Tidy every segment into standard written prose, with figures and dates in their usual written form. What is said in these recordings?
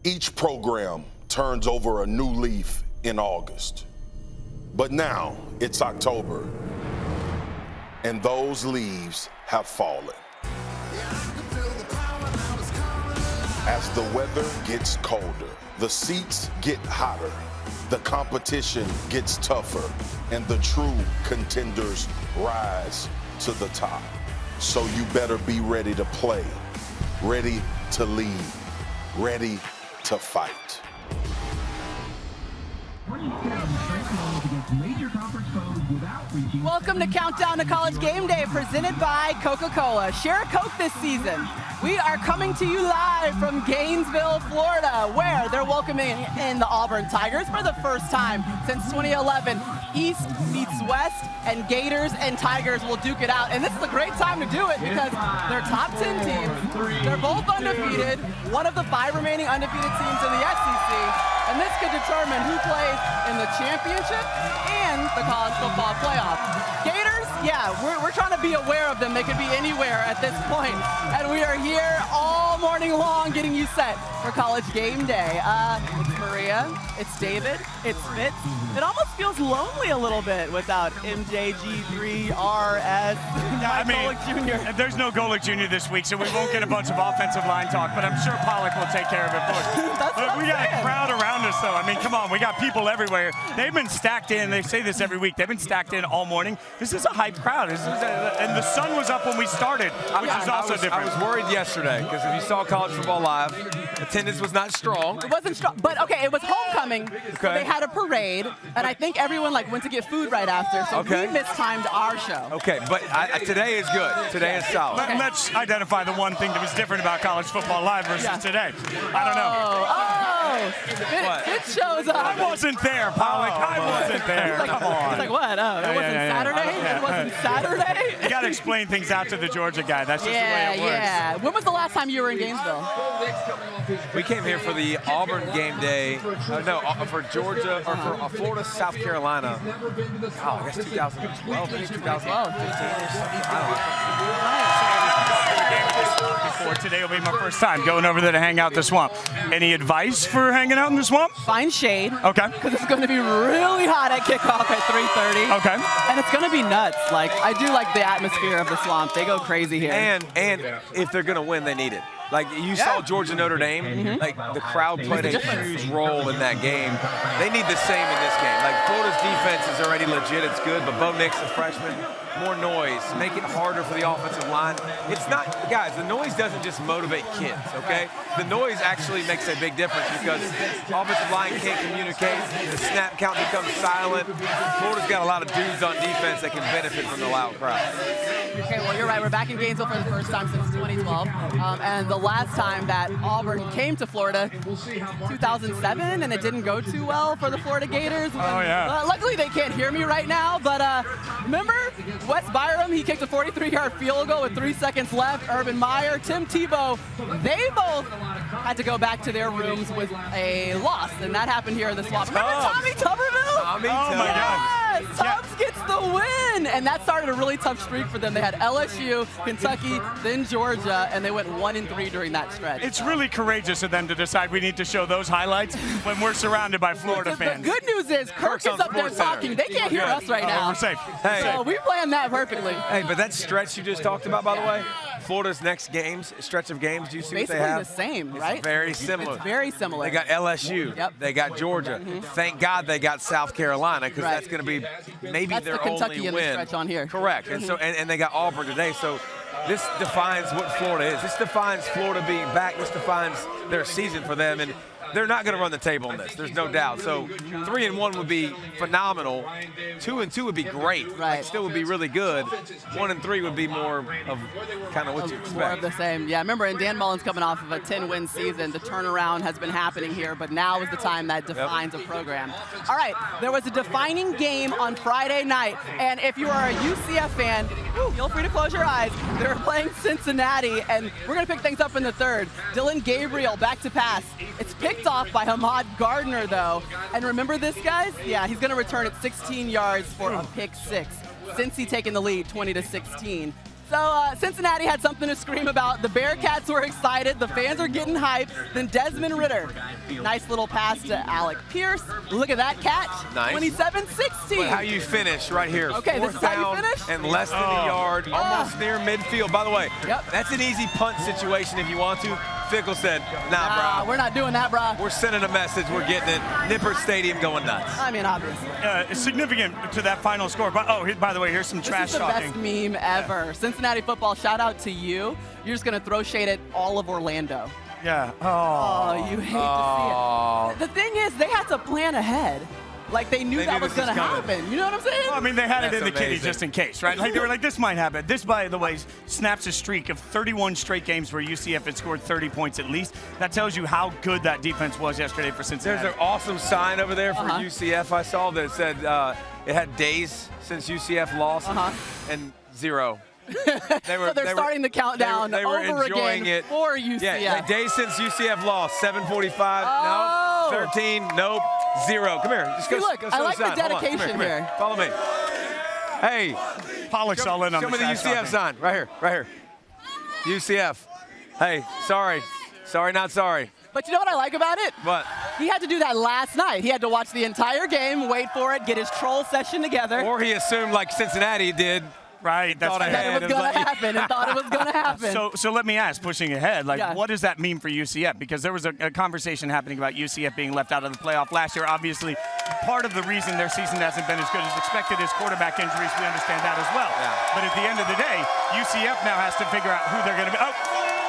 Each program turns over a new leaf in August. But now it's October, and those leaves have fallen. As the weather gets colder, the seats get hotter, the competition gets tougher, and the true contenders rise to the top. So you better be ready to play, ready to lead, ready to fight. Welcome to Countdown to College Game Day, presented by Coca-Cola. Share a Coke this season. We are coming to you live from Gainesville, Florida, where they're welcoming in the Auburn Tigers for the first time since 2011. East meets West, and Gators and Tigers will duke it out. And this is a great time to do it because they're top 10 teams. They're both undefeated, one of the 5 remaining undefeated teams in the SEC. And this could determine who plays in the championship and the college football playoff. Gators, yeah, we're trying to be aware of them. They could be anywhere at this point. And we are here all morning long getting you set for College Game Day. It's Maria, it's David, it's Fitz. It almost feels lonely a little bit without MJG3RS. Pollack Jr. There's no Golick Jr. this week, so we won't get a bunch of offensive line talk, but I'm sure Pollack will take care of it for us. We got a crowd around us, though. I mean, come on, we got people everywhere. They've been stacked in. They say this every week. They've been stacked in all morning. This is a hype crowd. And the sun was up when we started, which is also different. I was worried yesterday because if you saw college football live, attendance was not strong. It wasn't strong, but okay, it was homecoming. So they had a parade, and I think everyone went to get food right after, so we mistimed our show. Okay, but today is good. Today is solid. Let's identify the one thing that was different about college football live versus today. I don't know. Fitz shows up. I wasn't there, Pollack. I wasn't there. Come on. He's like, what? Oh, it wasn't Saturday? It wasn't Saturday? You got to explain things out to the Georgia guy. That's just the way it works. Yeah. When was the last time you were in Gainesville? We came here for the Auburn game day. For Georgia, or for Florida, South Carolina. Oh, I guess 2012, 2015. Before today will be my first time going over there to hang out the swamp. Any advice for hanging out in the swamp? Find shade. Okay. Because it's going to be really hot at kickoff at 3:30. Okay. And it's going to be nuts. Like, I do like the atmosphere of the swamp. They go crazy here. And if they're going to win, they need it. Like, you saw Georgia Notre Dame, like, the crowd played a huge role in that game. They need the same in this game. Like, Florida's defense is already legit. It's good, but Bo Nix, a freshman, more noise. Make it harder for the offensive line. It's not, guys, the noise doesn't just motivate kids, okay? The noise actually makes a big difference because offensive line can't communicate. The snap count becomes silent. Florida's got a lot of dudes on defense that can benefit from the loud crowd. Okay, well, you're right. We're back in Gainesville for the first time since 2012. And the last time that Auburn came to Florida, 2007, and it didn't go too well for the Florida Gators. Luckily, they can't hear me right now, but remember Wes Byram? He kicked a 43-yard field goal with 3 seconds left. Urban Meyer, Tim Tebow, they both had to go back to their rooms with a loss, and that happened here in the swamp. Remember Tommy Tuberville? Oh, my God. Tubbs gets the win, and that started a really tough streak for them. They had LSU, Kentucky, then Georgia, and they went 1-3 during that stretch. It's really courageous of them to decide we need to show those highlights when we're surrounded by Florida fans. The good news is Kirk is up there talking. They can't hear us right now. We're safe. Hey. So we planned that perfectly. Hey, but that stretch you just talked about, by the way, Florida's next stretch of games, do you see what they have? Basically the same, right? It's very similar. It's very similar. They got LSU. Yep. They got Georgia. Thank God they got South Carolina because that's going to be maybe that's their the Kentucky only in win. The stretch on here. Correct. And so and they got Auburn today. So this defines what Florida is. This defines Florida being back. This defines their season for them. And they're not going to run the table in this. There's no doubt. So 3-1 would be phenomenal. 2-2 would be great. Right. Like, still would be really good. 1-3 would be more of kind of what you expect. More of the same. Yeah, remember, and Dan Mullen's coming off of a 10-win season. The turnaround has been happening here, but now is the time that defines a program. All right, there was a defining game on Friday night, and if you are a UCF fan, feel free to close your eyes. They're playing Cincinnati, and we're going to pick things up in the third. Dylan Gabriel back to pass. It's picked off by Ahmad Gardner, though. And remember this, guys? Yeah, he's going to return it 16 yards for a pick six. Cincy taking the lead, 20-16. So Cincinnati had something to scream about. The Bearcats were excited. The fans are getting hyped. Then Desmond Ritter, nice little pass to Alec Pierce. Look at that catch. Nice. 27-16. But how you finish right here. Okay, this is how you finish? And less than a yard, almost near midfield. By the way, that's an easy punt situation if you want to. Fickle said, nah, bro. We're not doing that, bro. We're sending a message. We're getting it. Nippert Stadium going nuts. I mean, obviously. Significant to that final score. But, by the way, here's some trash talking. This is the best meme ever. Yeah. Cincinnati football, shout out to you. You're just going to throw shade at all of Orlando. Yeah. Oh, you hate to see it. The thing is, they had to plan ahead. Like they knew that was going to happen. You know what I'm saying? Well, I mean, they had it in the kitty just in case, right? Like they were like, this might happen. This, by the way, snaps a streak of 31 straight games where UCF had scored 30 points at least. That tells you how good that defense was yesterday for Cincinnati. There's an awesome sign over there for UCF I saw that said it had days since UCF lost and 0. So they're starting the countdown they were over enjoying again it. for UCF. Yeah, days since UCF lost. 7:45. No. 13. Nope. 0. Come here. Just go. Look, go I like the dedication come here. Follow me. Hey. Pollack's all in on show me the UCF sign. Right here. Right here. UCF. Hey, sorry. Sorry, not sorry. But you know what I like about it? What? He had to do that last night. He had to watch the entire game, wait for it, get his troll session together. Or he assumed, like Cincinnati did. Right, that's thought it was going to happen and thought it was going to happen. So let me ask, pushing ahead, what does that mean for UCF? Because there was a conversation happening about UCF being left out of the playoff last year. Obviously, part of the reason their season hasn't been as good as expected is quarterback injuries. We understand that as well. Yeah. But at the end of the day, UCF now has to figure out who they're going to be. Oh,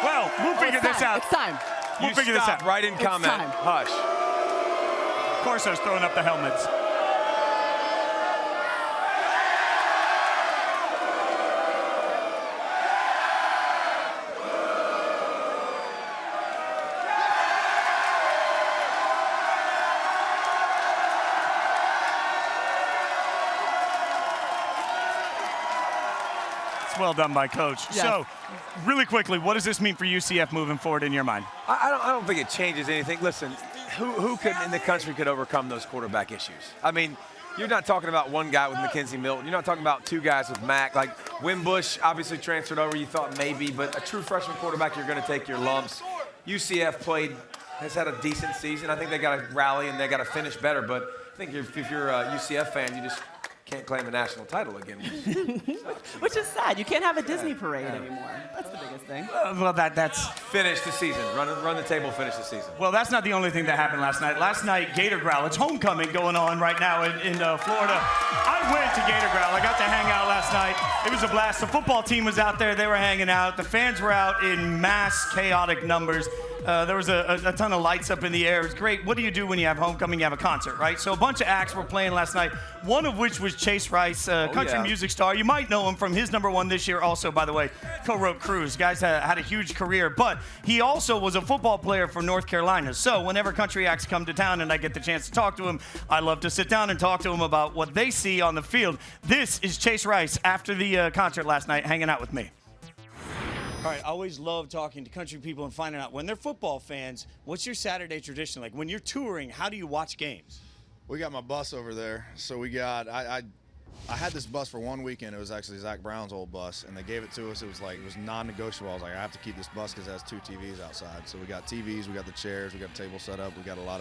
well, we'll figure this out. It's time. We'll figure this out. Right in comment. Hush. Corso's throwing up the helmets. Well done by Coach. Yes. So, really quickly, what does this mean for UCF moving forward in your mind? I don't think it changes anything. Listen, who in the country could overcome those quarterback issues? I mean, you're not talking about one guy with Mackenzie Milton. You're not talking about two guys with Mack. Like, Wimbush obviously transferred over. You thought maybe, but a true freshman quarterback, you're going to take your lumps. UCF has had a decent season. I think they got to rally and they got to finish better. But I think if you're a UCF fan, you just can't claim a national title again. Which is sad. You can't have a Disney parade anymore. That's the biggest thing. Well, that's finish the season. Run the table. Finish the season. Well, that's not the only thing that happened last night. Last night, Gator Growl. It's homecoming going on right now in Florida. I went to Gator Growl. I got to hang out last night. It was a blast. The football team was out there. They were hanging out. The fans were out in mass, chaotic numbers. There was a ton of lights up in the air. It was great. What do you do when you have homecoming? You have a concert, right? So a bunch of acts were playing last night, one of which was Chase Rice, country music star. You might know him from his #1 this year also, by the way, co-wrote Cruise. Guys had a huge career, but he also was a football player for North Carolina. So whenever country acts come to town and I get the chance to talk to him, I love to sit down and talk to him about what they see on the field. This is Chase Rice after the concert last night hanging out with me. All right, I always love talking to country people and finding out when they're football fans, what's your Saturday tradition like? When you're touring, how do you watch games? We got my bus over there. So we got, I had this bus for one weekend. It was actually Zach Brown's old bus, and they gave it to us. It was non-negotiable. I was like, I have to keep this bus because it has 2 TVs outside. So we got TVs, we got the chairs, we got a table set up, we got a lot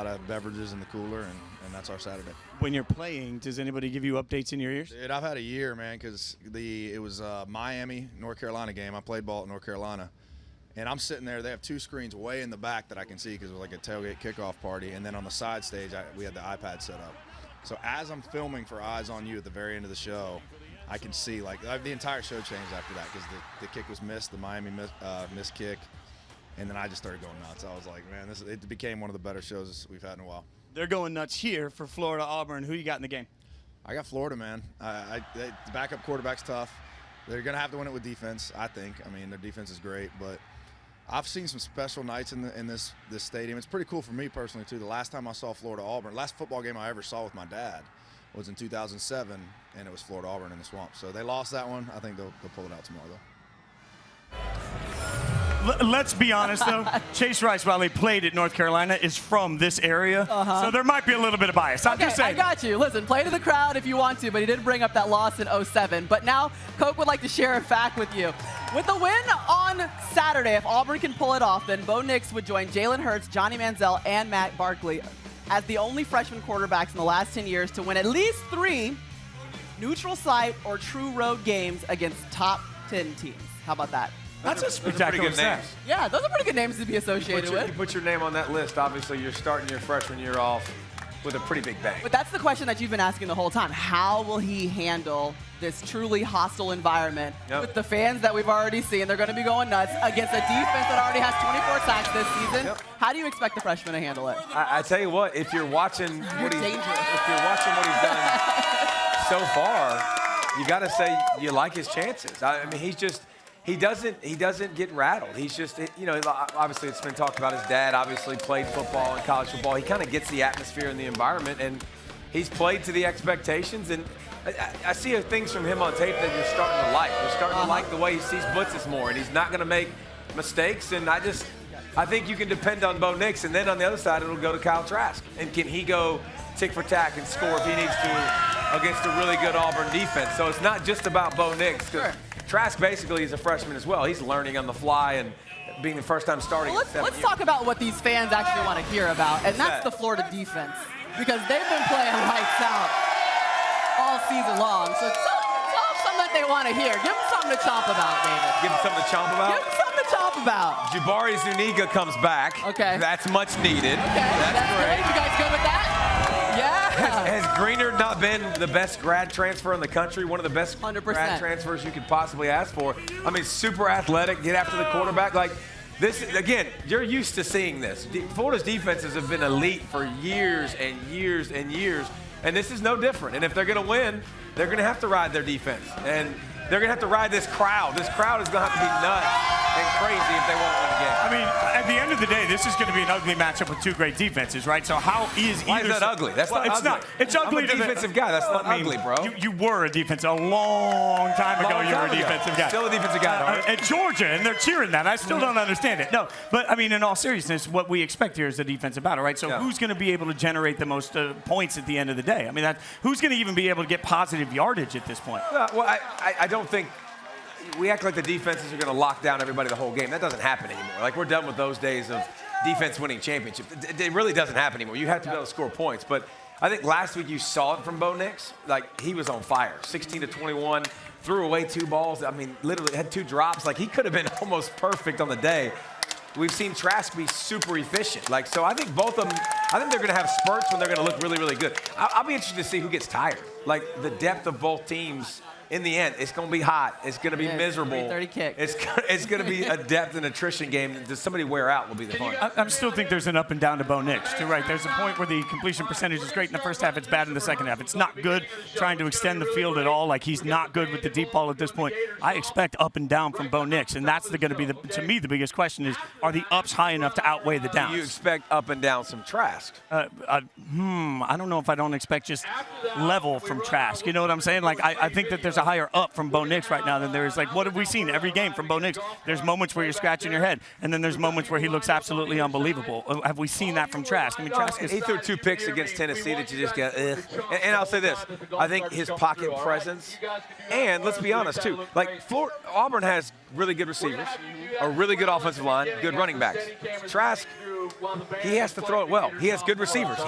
of beverages in the cooler, and that's our Saturday. When you're playing, does anybody give you updates in your ears? Dude, I've had a year, man, because it was Miami, North Carolina game. I played ball at North Carolina, and I'm sitting there. They have 2 screens way in the back that I can see because it was like a tailgate kickoff party, and then on the side stage, we had the iPad set up. So as I'm filming for Eyes on You at the very end of the show, I can see, the entire show changed after that because the kick was missed, the Miami missed kick. And then I just started going nuts. I was like, man, it became one of the better shows we've had in a while. They're going nuts here for Florida Auburn. Who you got in the game? I got Florida, man. The backup quarterback's tough. They're going to have to win it with defense, I think. I mean, their defense is great, but I've seen some special nights in this stadium. It's pretty cool for me personally, too. The last time I saw Florida Auburn, last football game I ever saw with my dad was in 2007, and it was Florida Auburn in the Swamp. So they lost that one. I think they'll pull it out tomorrow, though. Let's be honest, though. Chase Rice, while he played at North Carolina, is from this area. So there might be a little bit of bias. I'm just saying. I got you. Listen, play to the crowd if you want to, but he did bring up that loss in 07. But now, Coke would like to share a fact with you. With the win on Saturday, if Auburn can pull it off, then Bo Nix would join Jalen Hurts, Johnny Manziel, and Matt Barkley as the only freshman quarterbacks in the last 10 years to win at least 3 neutral site or true road games against top 10 teams. How about that? That's a spectacular name. Yeah, those are pretty good names to be associated with. You put your name on that list, obviously you're starting your freshman year off with a pretty big bang. But that's the question that you've been asking the whole time. How will he handle this truly hostile environment with the fans that we've already seen? They're going to be going nuts against a defense that already has 24 sacks this season. How do you expect the freshman to handle it? I tell you what, if you're watching what he's done so far, you got to say you like his chances. I mean, he doesn't get rattled. He's just, you know, obviously it's been talked about. His dad obviously played football and college football. He kind of gets the atmosphere and the environment, and he's played to the expectations. And I see things from him on tape that you're starting to like. You're starting to like the way he sees blitzes more, and he's not going to make mistakes. And I think you can depend on Bo Nix, and then on the other side it'll go to Kyle Trask. And can he go tick for tack and score if he needs to against a really good Auburn defense? So it's not just about Bo Nix. Trask basically is a freshman as well. He's learning on the fly and being the first time starting. Well, let's talk about what these fans actually want to hear about, and that's the Florida defense, because they've been playing lights out all season long. So tell them something that they want to hear. Give them something to chomp about, David. Give them something to chomp about? Give them something to chomp about. Jabari Zuniga comes back. Okay. That's much needed. Okay. That's great. You guys good with that? Yeah. Has Greener not been the best grad transfer in the country? One of the best 100%. grad transfers you could possibly ask for. I mean, super athletic, get after the quarterback. Like, this, again, you're used to seeing this. Florida's defenses have been elite for years and years and years, and this is no different. And if they're going to win, they're going to have to ride their defense. And they're going to have to ride this crowd. This crowd is going to have to be nuts and crazy if they want to win the game. I mean, at the end of the day, this is going to be an ugly matchup with 2 great defenses, right? So how is Why is that ugly? That's not it's ugly. Not. It's ugly. I'm a defensive guy. That's not ugly, bro. You were a defensive. A long time ago, you were a defensive guy. Still a defensive guy. At Georgia, and they're cheering that. I still don't understand it. No, but I mean, in all seriousness, what we expect here is a defensive battle, right? So who's going to be able to generate the most points at the end of the day? I mean, who's going to even be able to get positive yardage at this point? Well, I don't think. We act like the defenses are going to lock down everybody the whole game. That doesn't happen anymore. Like, we're done with those days of defense winning championship. It really doesn't happen anymore. You have to be able to score points. But I think last week you saw it from Bo Nix. Like, he was on fire. 16-21, threw away 2 balls. I mean, literally had 2 drops. Like, he could have been almost perfect on the day. We've seen Trask be super efficient. Like, so I think both of them, I think they're going to have spurts when they're going to look really, really good. I'll be interested to see who gets tired. Like, the depth of both teams. In the end, it's going to be hot. It's going to be miserable. 3:30 kick. It's going to be a depth and attrition game. Does somebody wear out will be the fun. I still think there's an up and down to Bo Nix, too, right? There's a point where the completion percentage is great in the first half. It's bad in the second half. It's not good trying to extend the field at all. Like, he's not good with the deep ball at this point. I expect up and down from Bo Nix, and that's going to be, to me, the biggest question is, are the ups high enough to outweigh the downs? Do you expect up and down some Trask? I don't know if I don't expect just level from Trask. You know what I'm saying? Like, I think that there's a higher up from Bo Nix right now than there is. Like, what have we seen every game from Bo Nix? There's moments where you're scratching your head, and then there's moments where he looks absolutely unbelievable. Have we seen that from Trask? I mean, Trask is... He threw 2 picks against Tennessee that you just got, And I'll say this. I think his pocket presence, and let's be honest, too, like, Auburn has really good receivers, a really good offensive line, good running backs. Trask, he has to throw it well. He has good receivers.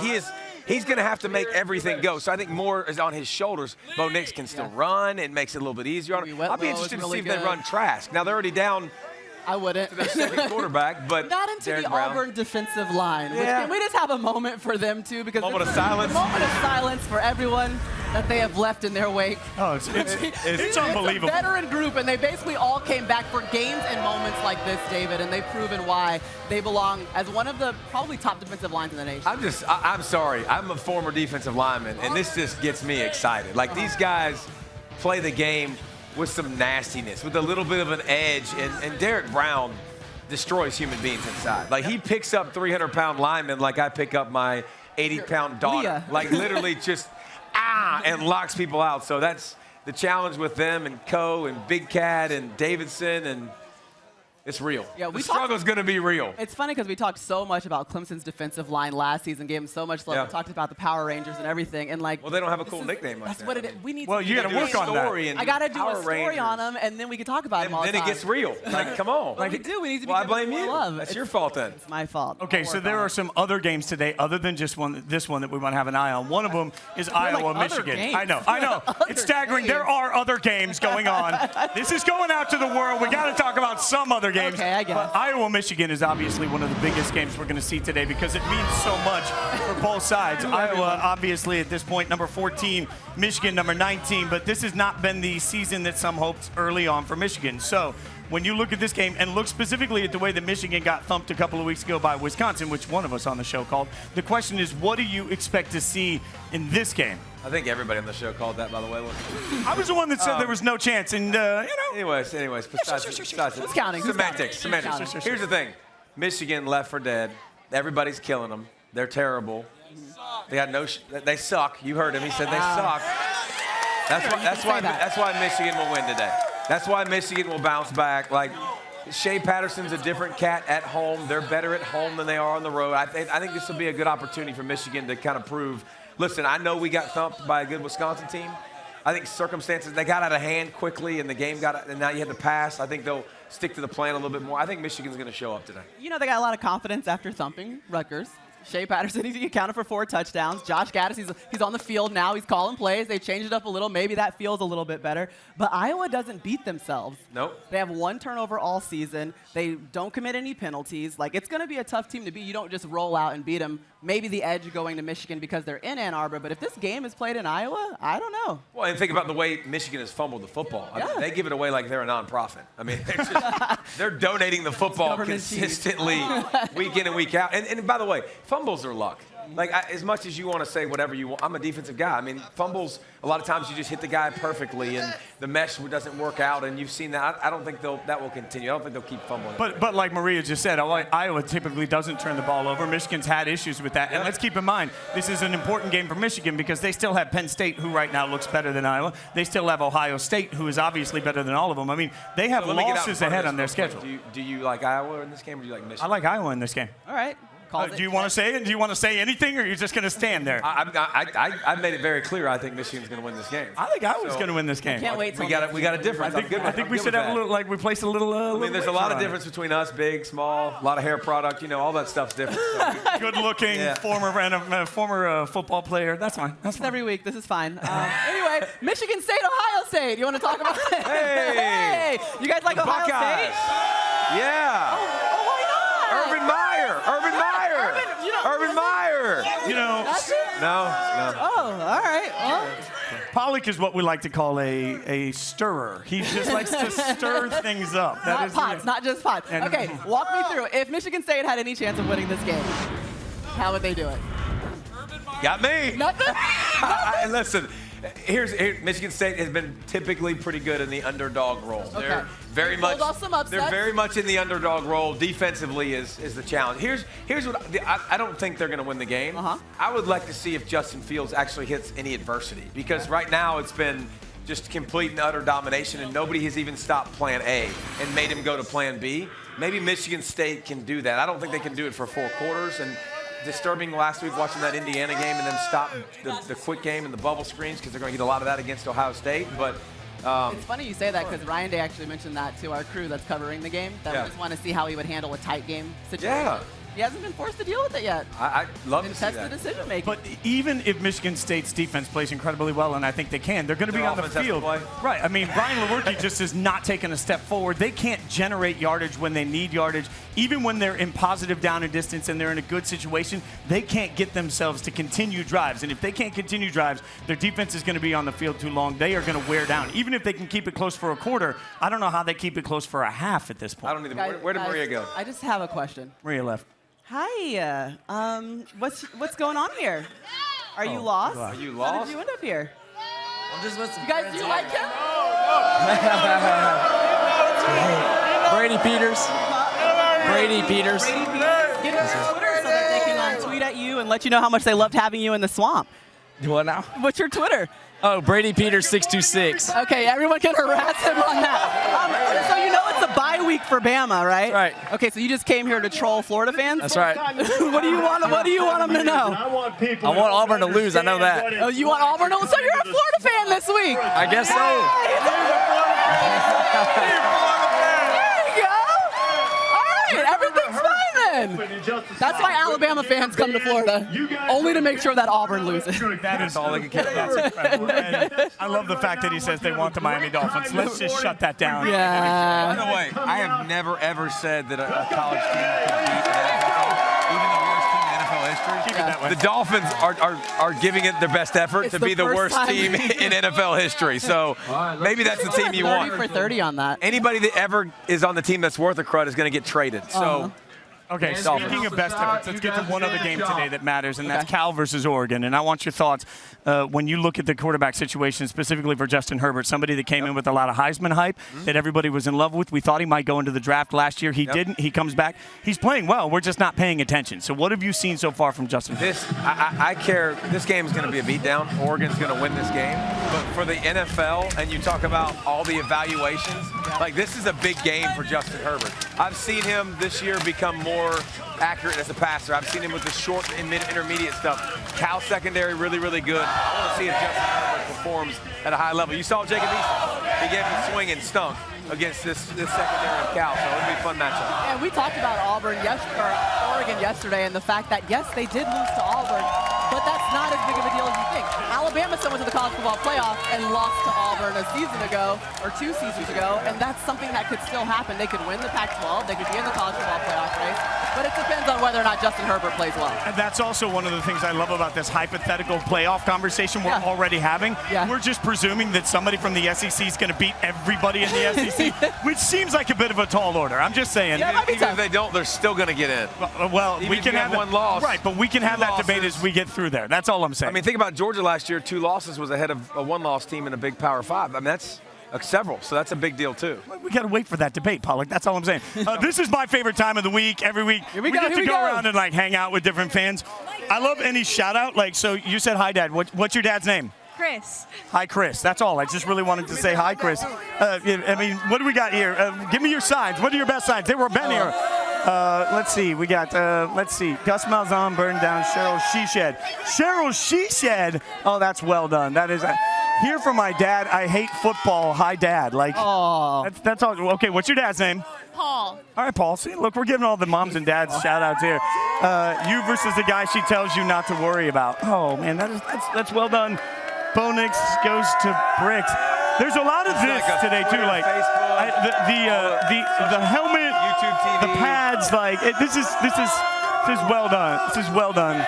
He's going to have to make everything go. So I think more is on his shoulders. Bo Nix can still run. It makes it a little bit easier on him. I'll be interested to see if they run Trask. Now, they're already down. I wouldn't. To their second quarterback, but not into Darren the Brown. Auburn defensive line. Can we just have a moment for them, too? Because moment of silence. A moment of silence for everyone that they have left in their wake. Oh, it's unbelievable. It's a veteran group, and they basically all came back for games and moments like this, David, and they've proven why they belong as one of the probably top defensive lines in the nation. I'm sorry. I'm a former defensive lineman, and this just gets me excited. Like, these guys play the game with some nastiness, with a little bit of an edge, and Derek Brown destroys human beings inside. Like, he picks up 300-pound linemen like I pick up my 80-pound daughter. Leah. Like, literally just, and locks people out. So that's the challenge with them and Coe and Big Cat and Davidson and It's real. Yeah, the struggle's going to be real. It's funny because we talked so much about Clemson's defensive line last season, gave them so much love. Yeah. We talked about the Power Rangers and everything, and like. Well, they don't have a cool nickname like that's that. what it is. We need. Well, you got to work on that. I got to do a story on them, and then we can talk about them all the Then time. it gets real. Like, come on. Like we do. We need to be Well, I giving blame more you. love. That's It's your fault then. It's my fault. Okay, so there are some other games today other than just this one that we want to have an eye on. One of them is Iowa, like other Michigan. games. I know. It's staggering. games. There are other games going on. This is going out to the world. We got to talk about some other games. Okay, I guess. But Iowa, Michigan is obviously one of the biggest games we're going to see today because it means so much for both sides. Iowa, obviously, at this point, number 14, Michigan, number 19. But this has not been the season that some hoped early on for Michigan. So when you look at this game and look specifically at the way that Michigan got thumped a couple of weeks ago by Wisconsin, which one of us on the show called, the question is, what do you expect to see in this game? I think everybody on the show called that, by the way. I was the one that said there was no chance, and, Anyways, besides Who's counting? Who's semantics. counting? Here's the thing. Michigan left for dead. Everybody's killing them. They're terrible. They got they suck. You heard him. He said they suck. That's why Michigan will win today. That's why Michigan will bounce back. Like, Shea Patterson's a different cat at home. They're better at home than they are on the road. I think this will be a good opportunity for Michigan to kind of prove, listen, I know we got thumped by a good Wisconsin team. I think circumstances, they got out of hand quickly and the game and now you had to pass. I think they'll stick to the plan a little bit more. I think Michigan's going to show up today. You know, they got a lot of confidence after thumping Rutgers. Shea Patterson, he accounted for 4 touchdowns. Josh Gaddis, he's on the field now. He's calling plays. They changed it up a little. Maybe that feels a little bit better. But Iowa doesn't beat themselves. Nope. They have 1 turnover all season. They don't commit any penalties. Like, it's going to be a tough team to beat. You don't just roll out and beat them. Maybe the edge going to Michigan because they're in Ann Arbor. But if this game is played in Iowa, I don't know. Well, and think about the way Michigan has fumbled the football. I mean, they give it away like they're a nonprofit. I mean, they're donating the football consistently week in and week out. And by the way, fumbles are luck. Like, as much as you want to say whatever you want, I'm a defensive guy. I mean, fumbles, a lot of times you just hit the guy perfectly, and the mesh doesn't work out, and you've seen that. I don't think that will continue. I don't think they'll keep fumbling. But like Maria just said, Iowa typically doesn't turn the ball over. Michigan's had issues with that. And let's keep in mind, this is an important game for Michigan because they still have Penn State, who right now looks better than Iowa. They still have Ohio State, who is obviously better than all of them. I mean, they have losses ahead on their schedule. Do you like Iowa in this game, or do you like Michigan? I like Iowa in this game. All right. Do you want to say it? Do you want to say anything, or are you just going to stand there? I made it very clear. I think Michigan's going to win this game. I think Iowa's going to win this game. Can't wait. We got a difference. I think we should have a little, like, we place a little. I mean, there's a lot of difference between us, big, small, a lot of hair product. You know, all that stuff's different. So. Good-looking, former football player. That's fine. That's fine. Every week. This is fine. Anyway, Michigan State, Ohio State. You want to talk about it? Hey! You guys like Ohio Buckeyes. State? Yeah. Oh, why not? Urban Meyer. Urban Meyer. You know. That's it? No. Oh, all right. Well, Pollack is what we like to call a stirrer. He just likes to stir things up. not just pots. Okay, walk me through. If Michigan State had any chance of winning this game, how would they do it? Got me. Nothing? Listen, here, Michigan State has been typically pretty good in the underdog role. Okay. They're very much. Pulled off some upsets. They're very much in the underdog role. Defensively is the challenge. Here's what I don't think they're going to win the game. I would like to see if Justin Fields actually hits any adversity, because right now it's been just complete and utter domination, and nobody has even stopped Plan A and made him go to Plan B. Maybe Michigan State can do that. I don't think they can do it for 4 quarters. And disturbing last week watching that Indiana game and then stop the quick game and the bubble screens, because they're going to get a lot of that against Ohio State. But it's funny you say that, because Ryan Day actually mentioned that to our crew that's covering the game, that we just want to see how he would handle a tight game situation. Yeah. He hasn't been forced to deal with it yet. I love to see Test that. the decision making. But even if Michigan State's defense plays incredibly well, and I think they can, they're going to be on the field. Right. I mean, Brian Lewerke just has not taken a step forward. They can't generate yardage when they need yardage. Even when they're in positive down and distance and they're in a good situation, they can't get themselves to continue drives. And if they can't continue drives, their defense is going to be on the field too long. They are going to wear down. Even if they can keep it close for a quarter, I don't know how they keep it close for a half at this point. I don't either. Where did Maria go? I just have a question. Maria left. Hi. What's going on here? Are you lost? Are you How lost? did you end up here? I'm just with some You guys, friends do you here. like him? Brady Peters. Brady Peters. Get his Twitter so that they can tweet at you and let you know how much they loved having you in the swamp. What now? What's your Twitter? Oh, Brady Peters 626. Okay, everyone can harass him on that. So you know it's a bye week for Bama, right? Right. Okay, so you just came here to troll Florida fans? That's right. What do you want them to know? I want Auburn to lose. I know that. Oh, you want Auburn to lose? So you're a Florida fan this week. I guess so. There you go. All right, everything's fine then. That's why Alabama fans come to Florida, only to make sure that Auburn loses. That is all they can care about. And I love the fact that he says they want the Miami Dolphins. Let's just shut that down. Yeah. By the way, I have never, ever said that a college team can beat an NFL, even the worst team in NFL history. Keep it that way. The Dolphins are giving it their best effort to be the first worst time. team in NFL history. So maybe that's the team you 30 want. for 30 on that. Anybody that ever is on the team that's worth a crud is going to get traded. So. Okay, speaking of best efforts, let's get to one other game today that matters, and that's Cal versus Oregon. And I want your thoughts when you look at the quarterback situation, specifically for Justin Herbert, somebody that came in with a lot of Heisman hype that everybody was in love with. We thought he might go into the draft last year. He didn't. He comes back. He's playing well. We're just not paying attention. So what have you seen so far from Justin Herbert? I care. This game is going to be a beatdown. Oregon's going to win this game. But for the NFL, and you talk about all the evaluations, like this is a big game for Justin Herbert. I've seen him this year become more accurate as a passer. I've seen him with the short and intermediate stuff. Cal secondary really, really good. I want to see if Justin Herbert performs at a high level. You saw Jacob Eason. He gave him a swing and stunk against this secondary of Cal, so it'll be a fun matchup. And we talked about Oregon yesterday, and the fact that, yes, they did lose to Auburn, but that's not as big of a deal as you think. Alabama still went to the college football playoff and lost to Auburn a season ago, or 2 seasons ago, and that's something that could still happen. They could win the Pac-12, they could be in the college football playoff race, but it depends on whether or not Justin Herbert plays well. And that's also one of the things I love about this hypothetical playoff conversation we're already having. Yeah. We're just presuming that somebody from the SEC is going to beat everybody in the SEC, which seems like a bit of a tall order. I'm just saying. Yeah, Even if they don't, they're still going to get in. Well, Even we if can you have one loss. Right, but we can have that debate losses. as we get through there. That's all I'm saying. I mean, think about Georgia last year. 2 losses was ahead of a 1-loss team in a big Power 5. I mean, that's several, so that's a big deal too. we got to wait for that debate, Pollack. That's all I'm saying. This is my favorite time of the week. Every week we get to go around and like hang out with different fans. I love any shout out. Like, so you said hi, Dad. What's your dad's name? Chris. Hi, Chris. That's all. I just really wanted to say hi, Chris. I mean, what do we got here? Give me your signs. What are your best signs? They were Ben here. Let's see. We got, Gus Malzahn burned down Cheryl Sheshed. Cheryl Sheshed. Oh, that's well done. That is here for my dad. I hate football. Hi, Dad. Like, that's all. Okay, what's your dad's name? Paul. All right, Paul. See, look, we're giving all the moms and dads shout outs here. You versus the guy she tells you not to worry about. Oh, man, that's well done. Bonix goes to Bricks. There's a lot of this today too, like the helmet, YouTube TV, the pads. Like this is well done. This is well done.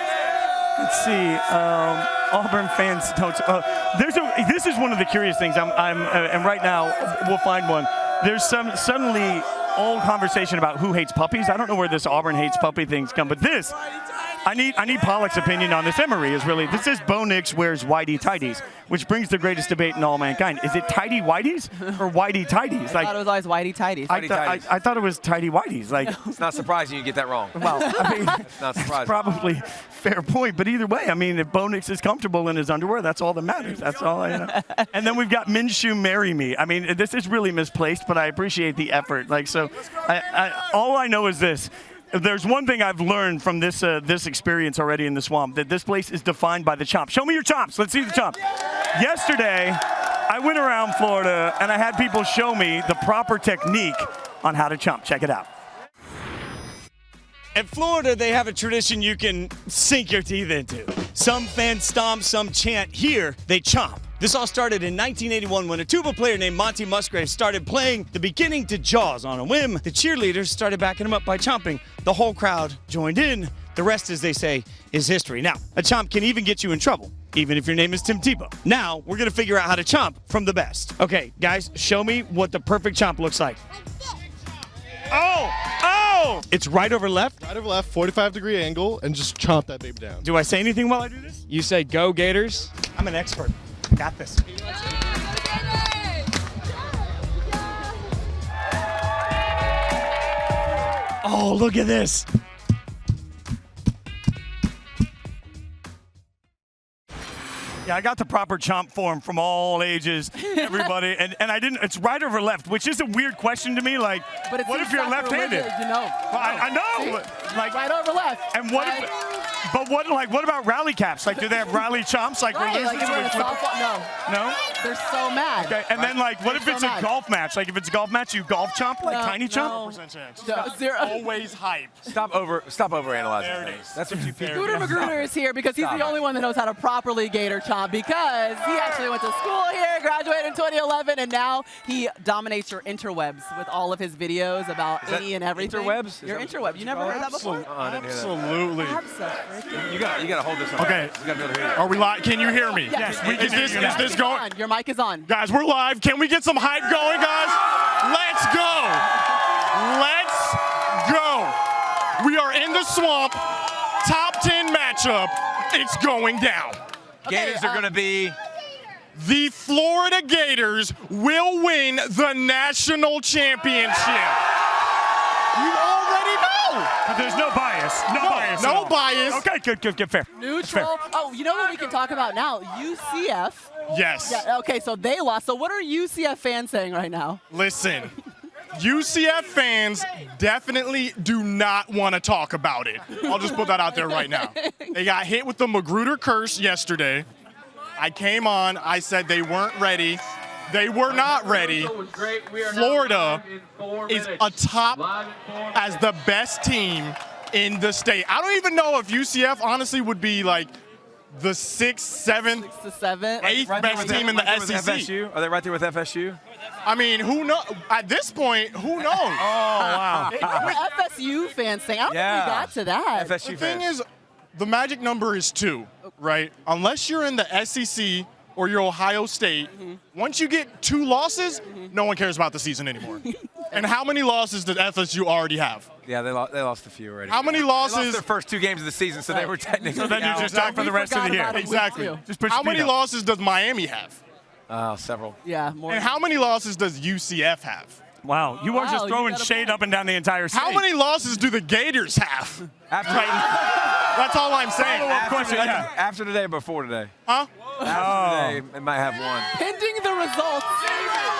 Let's see. Auburn fans don't. This is one of the curious things. And right now we'll find one. There's suddenly all conversation about who hates puppies. I don't know where this Auburn hates puppy things come, but this. I need Pollack's opinion on this. Emery is really. This is Bo Nix wears whitey tighties, which brings the greatest debate in all mankind. Is it tighty whiteys or whitey tighties? I thought it was always whitey tighties. I thought it was tighty whiteys. Like it's not surprising you get that wrong. Well, I mean, it's not surprising. Probably fair point, but either way, I mean, if Bo Nix is comfortable in his underwear, that's all that matters. That's all. And then we've got Minshew marry me. I mean, this is really misplaced, but I appreciate the effort. Like so, all I know is this. There's one thing I've learned from this experience already in the swamp, that this place is defined by the chomp. Show me your chomps. Let's see the chomp. Yesterday, I went around Florida, and I had people show me the proper technique on how to chomp. Check it out. At Florida, they have a tradition you can sink your teeth into. Some fans stomp, some chant. Here, they chomp. This all started in 1981 when a tuba player named Monty Musgrave started playing the beginning to Jaws on a whim. The cheerleaders started backing him up by chomping. The whole crowd joined in. The rest, as they say, is history. Now, a chomp can even get you in trouble, even if your name is Tim Tebow. Now, we're going to figure out how to chomp from the best. Okay, guys, show me what the perfect chomp looks like. Oh! It's right over left? Right over left, 45-degree angle, and just chomp that baby down. Do I say anything while I do this? You say go Gators. I'm an expert. Got this. Oh, look at this. Yeah, I got the proper Chomp form from all ages, everybody, and I didn't. It's right over left, which is a weird question to me. Like, But it what seems if you're left-handed? sacrilegious, You know. Well, I know. Like, Right over left. and what? Right. But what about rally caps? Like, do they have rally chomps? Like, Right, we're like losing if you're in a to softball. No. No. They're so mad. Okay, and then like, what if They're it's so a mad. golf match? Like, if it's a golf match, you golf chomp, like No, tiny no. chomp. No, zero. Always hype. Stop overanalyzing There it things. is. That's what you feel. Scooter Magruder is here because he's Stop the it. only one that knows how to properly Gator Chomp because he actually went to school here, graduated in 2011, and now he dominates your interwebs with all of his videos about that any and everything. interwebs? Is Your that interweb. You never heard that before? I didn't hear that. Absolutely. Absolutely. You gotta hold this on. Okay. You gotta be able to hear Are we live? Can you hear me? Yes, we can Is hear this you. is this going? Your mic is on. Guys, we're live. Can we get some hype going, guys? Let's go. Let's go. We are in the swamp. Top 10 matchup. It's going down. Gators are gonna be. The Florida Gators will win the national championship. You already know. But there's no bias. No bias. no at all. bias. Okay, good, fair. Neutral. Oh, you know what we can talk about now? UCF. Yes. Yeah, okay, so they lost. So what are UCF fans saying right now? Listen, UCF fans definitely do not want to talk about it. I'll just put that out there right now. They got hit with the Magruder curse yesterday. I came on, I said they weren't ready. They were not ready. Florida is atop as the best team in the state. I don't even know if UCF honestly would be like the 6th, 7th, 6 to 7. 8th best team in the Right there with SEC. FSU? Are they right there with FSU? I mean, who knows? At this point, who knows? Wow. What are FSU fans saying? I don't Yeah. think we got to that. FSU The thing fans. is, the magic number is 2, right? Unless you're in the SEC or you're Ohio State, once you get 2 losses, no one cares about the season anymore. And how many losses did FSU already have? Yeah, they lost a few already. How many They lost losses? their first 2 games of the season, so they were technically. So then you out. just talk for the rest of the We year. forgot about it. Exactly. Week 2. Just push How speed many up. losses does Miami have? Several. Yeah, more. And how many losses does UCF have? Wow, you are Wow, just you throwing got a shade point. up and down the entire state. How many losses do the Gators have? After, That's all I'm saying. question, yeah. after today, or before today. Huh? After today, it might have one. Pending the results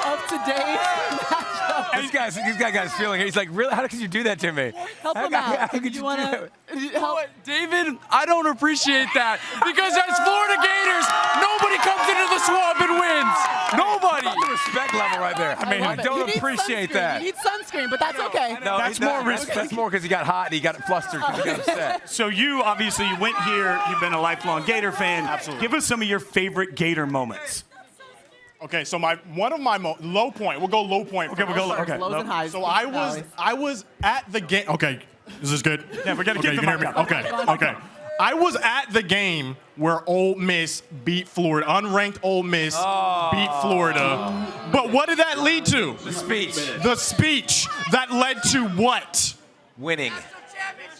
of today's matchup. This guy got his feeling. He's like, really? How could you do that to me? Help him How out. could you want do to help? David, I don't appreciate that because as Florida Gators, nobody comes into the swamp and wins. Nobody. That's the respect level right there. I mean, love I it. don't You need appreciate sunscreen. that. You need sunscreen, but that's okay. No, That's more respect. That's more because he got hot and he got flustered because he got upset. So you obviously you went here. You've been a lifelong Gator fan. Absolutely. Give us some of your favorite Gator moments. Okay, so one of my low point. We'll go low point. Okay, we'll go. Okay. Lows and highs. So peaks I and was valleys. at the game. Okay, is this good? Yeah, we gotta okay, keep you the can hear me. mic up. Okay. I was at the game where Ole Miss beat Florida. Unranked Ole Miss beat Florida. But what did that lead to? The speech. The speech that led to what? Winning.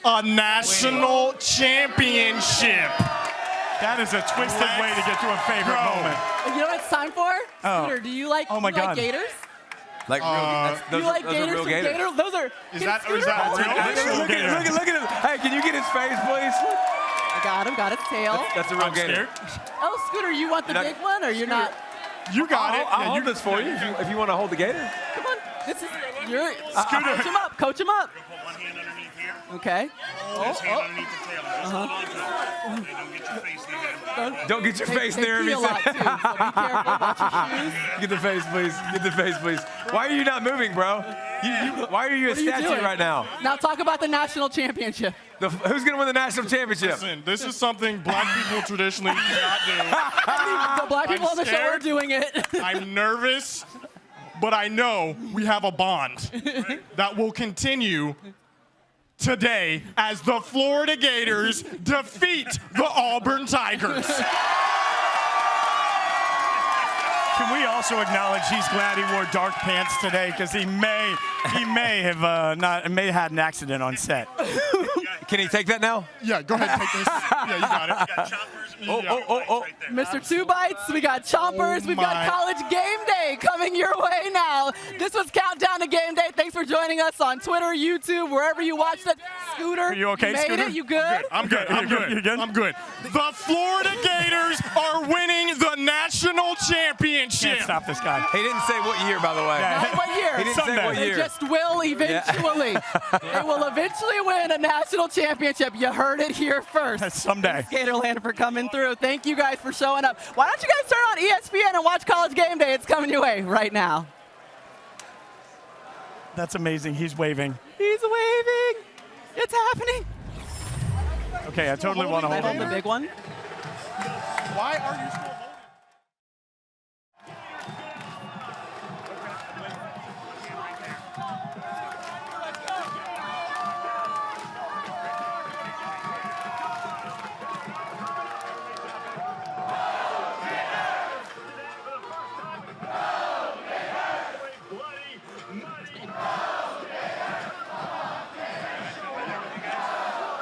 A national championship. That is a twisted way to get to a favorite go. moment. You know what it's time for? Oh. Scooter, do you like, Oh my you like God. Gators? Like Do you like those Gators are real from Gators. Gator? Those are. Is Can that Scooter real? hold it? Actual Look Gator. at him. Hey, can you get his face, please? I got him. Got his tail. That's a real I'm Gator. scared. Oh, Scooter, you want the You're not- big one, or you're not? You got it. I'll Yeah, hold this for you if you want to hold the Gator. Come on. This is your. Coach him up. Coach him up. One hand underneath here. Okay. This hand underneath the tail. Just hold on to it. Okay, don't get your face near Don't get your face They near pee me. a lot too, so be careful. Watch your shoes. Get the face, please. Get the face, please. Why are you not moving, bro? Why are you a What are you statue doing? right now? Now talk about the national championship. Who's going to win the national championship? Listen, this is something black people traditionally do not The black people on the show are scared. doing it. do. I'm nervous, but I know we have a bond that will continue today as the Florida Gators defeat the Auburn Tigers. Can we also acknowledge he's glad he wore dark pants today because he may have had an accident on set. Can he take that now? Yeah, go ahead, take this. Yeah, you got it. Got choppers Oh. Mr. Two Bites, we got Chompers, we've got my. College Game Day coming your way now. This was Countdown to Game Day. Thanks for joining us on Twitter, YouTube, wherever you watched it. Scooter, Are you okay, made Scooter? it? You good? I'm good. I'm good. You good? I'm good. The Florida Gators are winning the national championship. Can't stop this guy. He didn't say what year, by the way. Not what year. He didn't say what They year. just will eventually. They will eventually win a national championship. You heard it here first. Someday. Gatorland for coming through. Thank you guys for showing up. Why don't you guys turn on ESPN and watch College Game Day? It's coming your way right now. That's amazing. He's waving. He's waving. It's happening. Okay, I totally want to Can I hold hold him. the big one? Why are you still holding?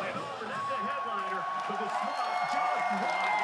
Headliner for the SWAT just